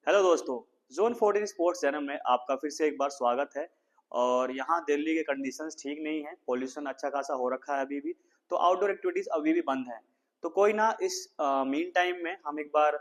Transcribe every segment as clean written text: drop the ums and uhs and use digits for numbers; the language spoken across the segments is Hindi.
हेलो दोस्तों। जोन 14 स्पोर्ट्स चैनल में आपका फिर से एक बार स्वागत है। और यहाँ दिल्ली के कंडीशंस ठीक नहीं है, पोल्यूशन अच्छा खासा हो रखा है अभी भी, तो आउटडोर एक्टिविटीज अभी भी बंद है। तो कोई ना, इस मीन टाइम में हम एक बार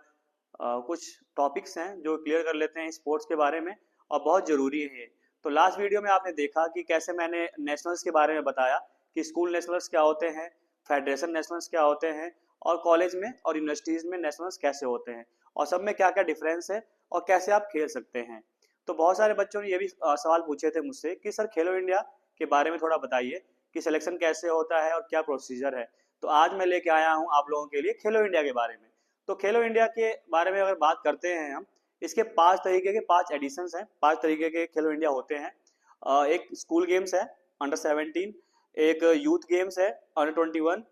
कुछ टॉपिक्स हैं जो क्लियर कर लेते हैं स्पोर्ट्स के बारे में, और बहुत ज़रूरी है ये। तो लास्ट वीडियो में आपने देखा कि कैसे मैंने नेशनल्स के बारे में बताया कि स्कूल नेशनल्स क्या होते हैं, फेडरेशन नेशनल्स क्या होते हैं, और कॉलेज में और यूनिवर्सिटीज़ में नेशनल्स कैसे होते हैं, और सब में क्या क्या डिफरेंस है और कैसे आप खेल सकते हैं। तो बहुत सारे बच्चों ने ये भी सवाल पूछे थे मुझसे कि सर खेलो इंडिया के बारे में थोड़ा बताइए कि सिलेक्शन कैसे होता है और क्या प्रोसीजर है। तो आज मैं लेके आया हूँ आप लोगों के लिए खेलो इंडिया के बारे में। तो खेलो इंडिया के बारे में अगर बात करते हैं हम, इसके 5 तरीके के 5 एडिशंस हैं, 5 तरीके के खेलो इंडिया होते हैं। एक स्कूल गेम्स है अंडर 17, एक यूथ गेम्स है अंडर 21,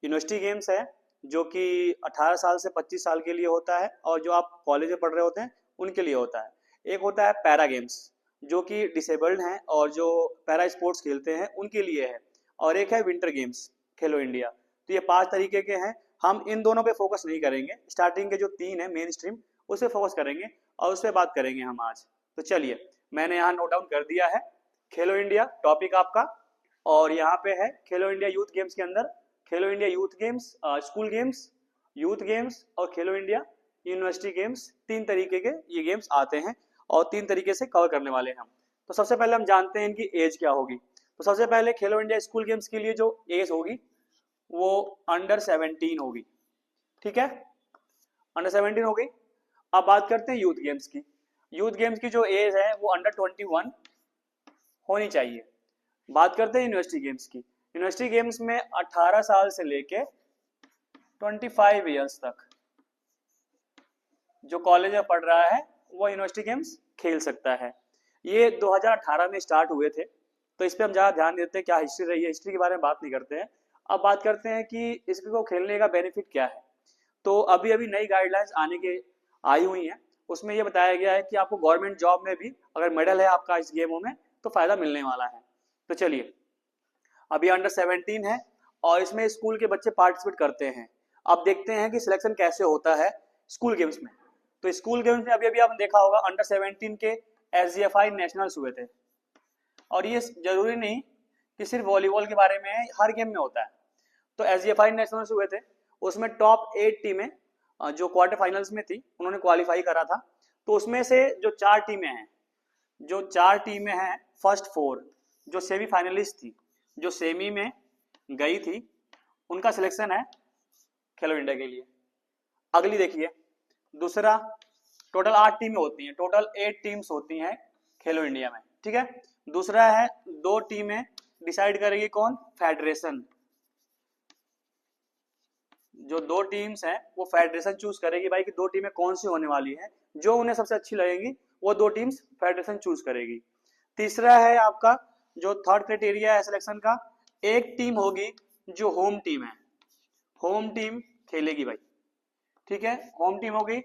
यूनिवर्सिटी गेम्स है जो कि 18 साल से 25 साल के लिए होता है और जो आप कॉलेज में पढ़ रहे होते हैं उनके लिए होता है। एक होता है पैरा गेम्स जो कि डिसेबल्ड हैं और जो पैरा स्पोर्ट्स खेलते हैं उनके लिए है। और एक है विंटर गेम्स खेलो इंडिया। तो ये 5 तरीके के हैं। हम इन दोनों पे फोकस नहीं करेंगे, स्टार्टिंग के जो 3 है मेन स्ट्रीम उस पर फोकस करेंगे और उस पर बात करेंगे हम आज। तो चलिए, मैंने यहाँ नोट डाउन कर दिया है खेलो इंडिया टॉपिक आपका। और यहाँ पे है खेलो इंडिया यूथ गेम्स के अंदर खेलो India youth games, school games, youth games और खेलो इंडिया यूनिवर्सिटी गेम्स। 3 तरीके के ये गेम्स आते हैं और 3 तरीके से कवर करने वाले हैं हम। तो सबसे पहले हम जानते हैं इनकी एज क्या होगी। तो सबसे पहले खेलो इंडिया स्कूल गेम्स के लिए जो एज होगी वो अंडर 17 होगी। ठीक है, अंडर 17 हो गई। अब बात करते हैं यूथ गेम्स की। यूथ गेम्स की जो एज है वो अंडर 21 होनी चाहिए। बात करते हैं यूनिवर्सिटी गेम्स की। यूनिवर्सिटी गेम्स में 18 साल से लेके 25 ईयर्स तक जो कॉलेज में पढ़ रहा है वो यूनिवर्सिटी गेम्स खेल सकता है। ये 2018 में स्टार्ट हुए थे, तो इस पर हम ज़्यादा ध्यान देते हैं। क्या हिस्ट्री रही है, हिस्ट्री के बारे में बात नहीं करते हैं। अब बात करते हैं कि इसको खेलने का बेनिफिट क्या है। तो अभी अभी नई गाइडलाइंस आने के आई हुई हैं, उसमें ये बताया गया है कि आपको गवर्नमेंट जॉब में भी अगर मेडल है आपका इस गेमों में तो फायदा मिलने वाला है। तो चलिए, अभी अंडर 17 है और इसमें स्कूल के बच्चे पार्टिसिपेट करते हैं। अब देखते हैं कि सिलेक्शन कैसे होता है स्कूल गेम्स में। तो स्कूल गेम्स में अभी अभी आपने देखा होगा अंडर 17 के SGFI नेशनल्स हुए थे। और ये जरूरी नहीं कि सिर्फ वॉलीबॉल के बारे में है, हर गेम में होता है। तो SGFI नेशनल्स हुए थे, उसमें टॉप 8 टीमें जो क्वार्टर फाइनल्स में थी उन्होंने क्वालिफाई करा था। तो उसमें से जो 4 टीमें हैं, फर्स्ट 4 जो सेमीफाइनलिस्ट थी, जो सेमी में गई थी, उनका सिलेक्शन है खेलो इंडिया के लिए। अगली देखिए, दूसरा, टोटल 8 टीमें होती हैं, टोटल 8 टीम्स होती हैं खेलो इंडिया में। ठीक है, दूसरा है 2 टीमें डिसाइड करेगी कौन, फेडरेशन। जो 2 टीम्स हैं वो फेडरेशन चूज करेगी भाई कि 2 टीमें कौन सी होने वाली हैं, जो उन्हें सबसे अच्छी लगेंगी वो 2 टीम्स फेडरेशन चूज करेगी। तीसरा है आपका जो थर्ड क्राइटेरिया है सिलेक्शन का, एक टीम होगी जो होम टीम है, होम टीम खेलेगी भाई। ठीक है, होम टीम होगी।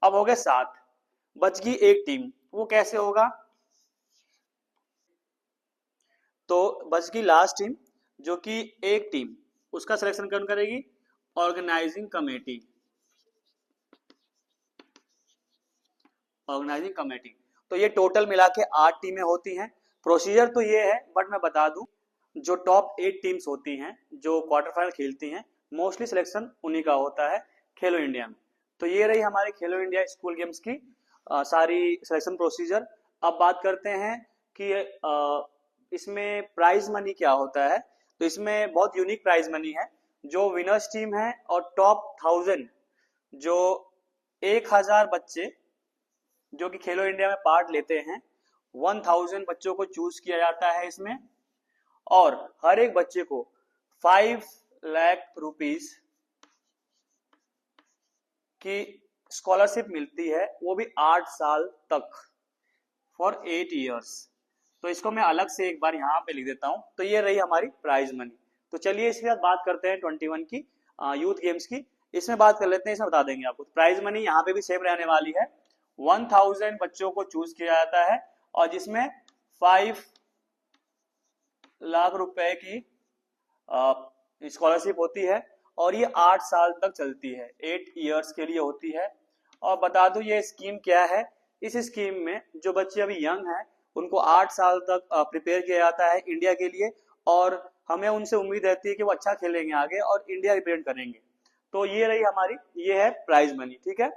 अब हो गए 7, बच गई एक टीम। वो कैसे होगा, तो बच गई लास्ट टीम जो कि एक टीम, उसका सिलेक्शन कौन करेगी, ऑर्गेनाइजिंग कमेटी। Organising committee. तो ये टोटल मिला के 8 टीमें होती हैं। प्रोसीजर तो ये है, बट मैं बता दूं, जो टॉप 8 टीम्स होती हैं जो क्वार्टर फाइनल खेलती हैं, मोस्टली सिलेक्शन उन्हीं का होता है खेलो इंडिया में। तो ये रही हमारी खेलो इंडिया स्कूल गेम्स की सारी सिलेक्शन प्रोसीजर। अब बात करते हैं कि इसमें प्राइज मनी क्या होता है। तो इसमें बहुत यूनिक प्राइज मनी है। जो विनर्स टीम है और टॉप 1000, जो 1000 बच्चे जो कि खेलो इंडिया में पार्ट लेते हैं, 1000 बच्चों को चूज किया जाता है इसमें। और हर एक बच्चे को 5 लाख रुपीज की स्कॉलरशिप मिलती है, वो भी 8 साल तक, फॉर 8 ईयर्स। तो इसको मैं अलग से एक बार यहाँ पे लिख देता हूँ। तो ये रही हमारी प्राइज मनी। तो चलिए इसके बाद बात करते हैं 21 की, यूथ गेम्स की। इसमें बात कर लेते हैं, इसमें बता देंगे आपको। प्राइज मनी यहाँ पे भी सेम रहने वाली है। 1000 बच्चों को चूज किया जाता है और जिसमें 5 लाख रुपए की स्कॉलरशिप होती है और ये 8 साल तक चलती है, 8 ईयर्स के लिए होती है। और बता दूं ये स्कीम क्या है। इस स्कीम में जो बच्चे अभी यंग हैं उनको 8 साल तक प्रिपेयर किया जाता है इंडिया के लिए, और हमें उनसे उम्मीद रहती है कि वो अच्छा खेलेंगे आगे और इंडिया रिप्रेजेंट करेंगे। तो ये रही हमारी, ये है प्राइज मनी। ठीक है,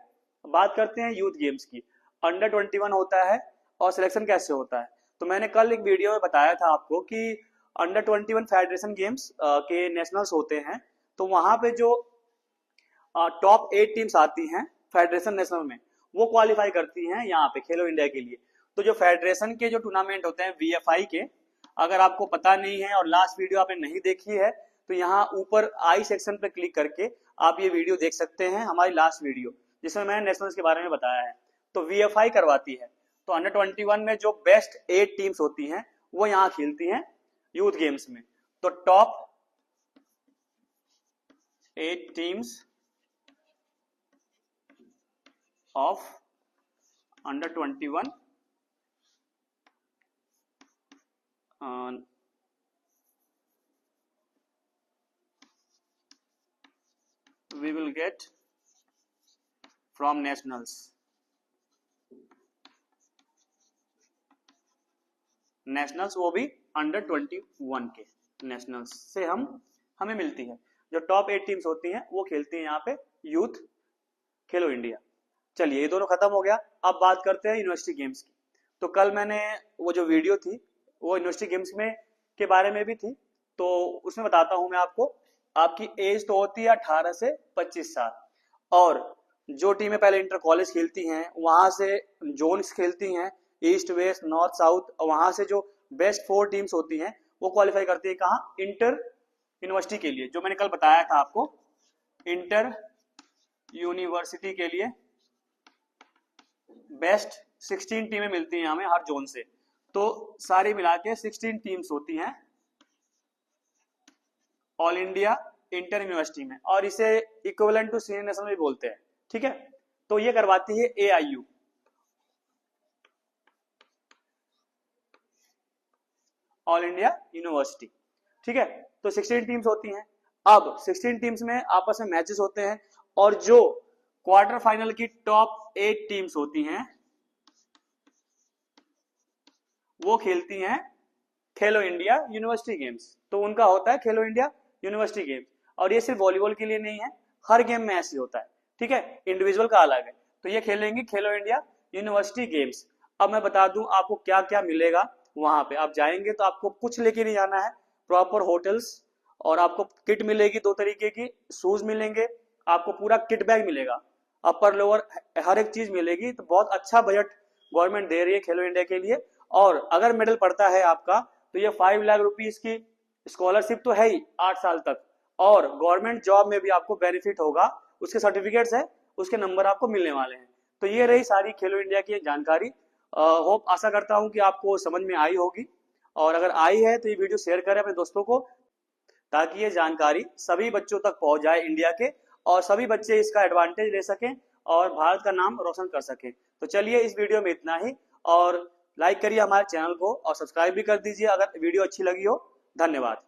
बात करते हैं यूथ गेम्स की। अंडर 21 होता है और सिलेक्शन कैसे होता है। तो मैंने कल एक वीडियो में बताया था आपको कि अंडर 21 फेडरेशन गेम्स के नेशनल्स होते हैं। तो वहां पे जो टॉप 8 टीम्स आती हैं फेडरेशन नेशनल में, वो क्वालिफाई करती हैं यहाँ पे खेलो इंडिया के लिए। तो जो फेडरेशन के जो टूर्नामेंट होते हैं वीएफआई के, अगर आपको पता नहीं है और लास्ट वीडियो आपने नहीं देखी है तो यहाँ ऊपर आई सेक्शन पे क्लिक करके आप ये वीडियो देख सकते हैं, हमारी लास्ट वीडियो जिसमें मैंने नेशनल्स के बारे में बताया है। तो वीएफआई करवाती है। तो अंडर 21 में जो बेस्ट 8 टीम्स होती हैं वो यहाँ खेलती हैं यूथ गेम्स में। तो top 8 teams of under 21 we will get from nationals। Nationals वो भी अंडर 21 के नेशनल्स से हमें मिलती है। जो टॉप 8 टीम्स होती हैं वो खेलती हैं यहाँ पे यूथ खेलो इंडिया। चलिए ये दोनों खत्म हो गया। अब बात करते हैं यूनिवर्सिटी गेम्स की। तो कल मैंने वो जो वीडियो थी वो यूनिवर्सिटी गेम्स में के बारे में भी थी, तो उसमें बताता हूं मैं आपको। आपकी एज तो होती है 18 से 25 साल, और जो टीमें पहले इंटर कॉलेज खेलती हैं वहां से जोन्स खेलती हैं, ईस्ट वेस्ट नॉर्थ साउथ, और वहां से जो बेस्ट 4 टीम्स होती हैं वो क्वालिफाई करती है कहाँ, इंटर यूनिवर्सिटी के लिए। जो मैंने कल बताया था आपको, इंटर यूनिवर्सिटी के लिए बेस्ट 16 टीमें मिलती हैं हमें हर जोन से। तो सारी मिला के 16 टीम्स होती हैं ऑल इंडिया इंटर यूनिवर्सिटी में, और इसे इक्विवेलेंट टू सीनियर नेशनल भी बोलते हैं। ठीक है, तो ये करवाती है एआईयू, ऑल इंडिया यूनिवर्सिटी। ठीक है, तो 16 टीम्स होती हैं। अब 16 टीम्स में आपस में मैचेस होते हैं, और जो क्वार्टर फाइनल की टॉप 8 टीम्स होती हैं वो खेलती हैं खेलो इंडिया यूनिवर्सिटी गेम्स। तो उनका होता है खेलो इंडिया यूनिवर्सिटी गेम्स, और ये सिर्फ वॉलीबॉल के लिए नहीं है, हर गेम में ऐसे होता है। ठीक है, इंडिविजुअल का अलग है। तो ये खेलेंगे खेलो इंडिया यूनिवर्सिटी गेम्स। अब मैं बता दूं आपको क्या क्या मिलेगा वहां पे। आप जाएंगे तो आपको कुछ लेके नहीं जाना है, प्रॉपर होटल्स, और आपको किट मिलेगी 2 तरीके की, शूज मिलेंगे, आपको पूरा किट बैग मिलेगा, अपर लोअर हर एक चीज मिलेगी। तो बहुत अच्छा बजट गवर्नमेंट दे रही है खेलो इंडिया के लिए। और अगर मेडल पड़ता है आपका तो ये 5 लाख रुपीज की स्कॉलरशिप तो है ही 8 साल तक, और गवर्नमेंट जॉब में भी आपको बेनिफिट होगा, उसके सर्टिफिकेट्स है, उसके नंबर आपको मिलने वाले हैं। तो ये रही सारी खेलो इंडिया की जानकारी। होप आशा करता हूं कि आपको समझ में आई होगी, और अगर आई है तो ये वीडियो शेयर करें अपने दोस्तों को, ताकि ये जानकारी सभी बच्चों तक पहुंच जाए इंडिया के, और सभी बच्चे इसका एडवांटेज ले सकें और भारत का नाम रोशन कर सकें। तो चलिए इस वीडियो में इतना ही, और लाइक करिए हमारे चैनल को और सब्सक्राइब भी कर दीजिए अगर वीडियो अच्छी लगी हो। धन्यवाद।